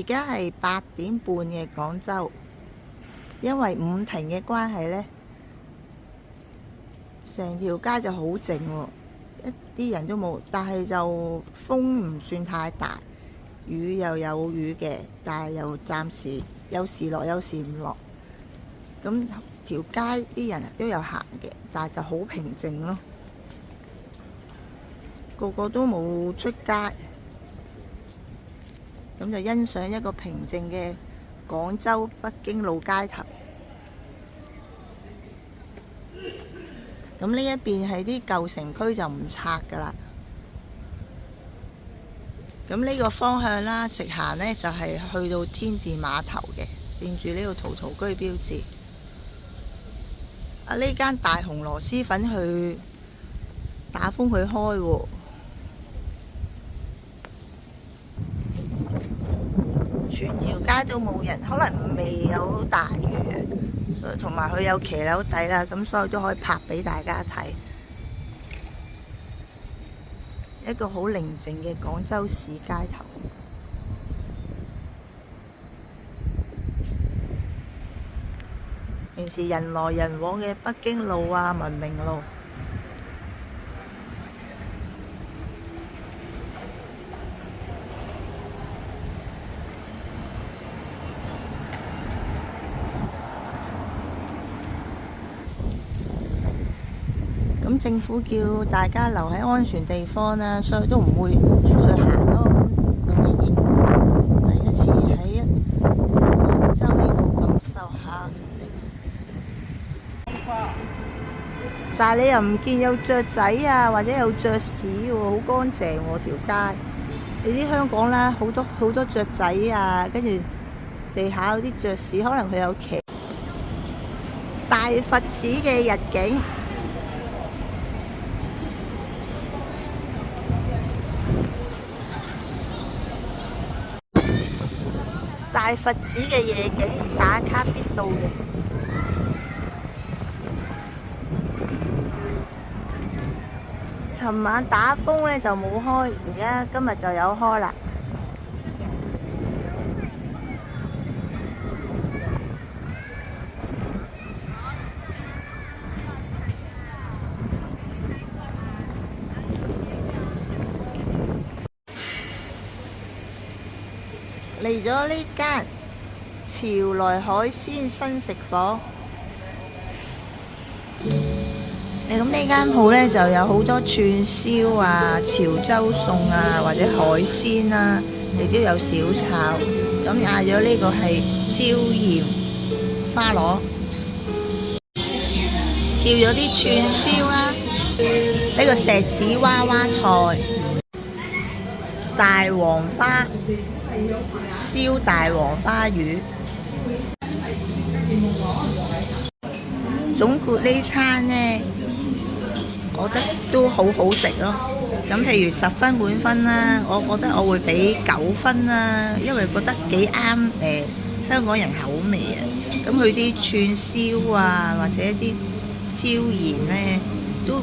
家係8點半嘅廣州，因為五停嘅關係呢，成條街就好靜喎，一啲人都冇，但係就風唔算太大，雨又有雨嘅，但係又暫時有時落有時唔落，咁條街啲人都有行嘅，但係就好平靜咯，個個都冇出街。咁就欣賞一個平靜嘅廣州北京路街頭。咁呢一邊係啲舊城區就唔拆㗎啦。咁呢個方向啦，直行呢就係去到天字碼頭嘅，沿住呢個陶陶居標誌。啊！呢間大紅螺絲粉去打風去開喎。全條街都冇人，可能未有大雨，同埋佢有騎樓底啦，咁所以都可以拍俾大家睇。一個好寧靜嘅廣州市街頭。平時人來人往嘅北京路啊、文明路。咁政府叫大家留喺安全地方啦，所以都唔會出去行咯。咁依然第一次喺廣州呢度感受下。但係你又唔見有雀仔啊，或者有雀屎喎，好乾淨喎條街。你知香港啦，好多雀仔啊，跟住地下有啲雀屎，可能佢有騎。大佛寺嘅日景。大佛寺嘅夜景打卡必到嘅。尋晚打風呢就冇開，而家今日就有開啦。嚟咗呢間潮來海鮮新食坊。咁呢間鋪呢就有好多串燒啊、潮州餸啊，或者海鮮啊，亦都有小炒。咁嗌咗呢個係椒鹽花螺，叫咗啲串燒啦，呢個石子娃娃菜、大黃花燒大黃花魚。總括呢餐呢，我覺得都好好食咯。咁譬如10分滿分啦，我覺得我會俾9分啦，因為覺得幾啱香港人口味啊。咁佢啲串燒啊，或者啲椒鹽呢，都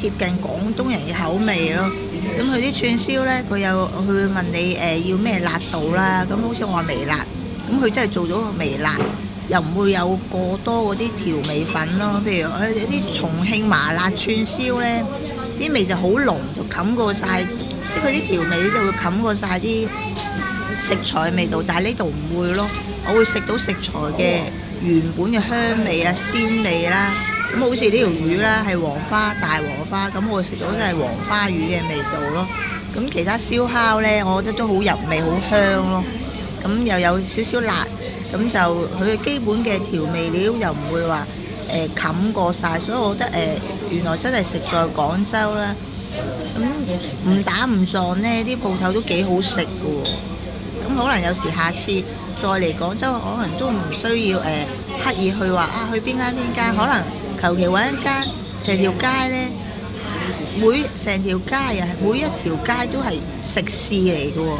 貼近廣東人嘅口味咯。咁佢啲串燒呢，佢會問你要咩辣度啦。咁好似我話微辣，咁佢真係做咗個微辣。又唔會有過多嗰啲調味粉咯，譬如有啲重慶麻辣串燒呢，啲味就好濃，就冚過晒，即係佢啲調味就會冚過晒啲食材味道，但係呢度唔會咯，我會食到食材嘅原本嘅香味啊、鮮味啦。咁好似呢條魚啦，係大黃花，咁我食到都係黃花魚嘅味道咯。咁其他燒烤呢，我覺得都好入味、好香咯。咁又有少少辣。咁就佢基本嘅調味料又唔會話冚過晒，所以我覺得原來真係食在廣州啦。咁誤打誤撞呢啲鋪頭都幾好食㗎喎。咁可能有時下次再嚟廣州，可能都唔需要刻意去話去邊間，可能求其揾一間，成條街呢，成條街啊，每一條街都係食肆嚟㗎喎。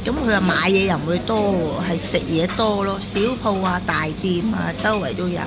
咁佢話買嘢又唔會多喎，係食嘢多咯，小鋪啊、大店啊，周圍都有。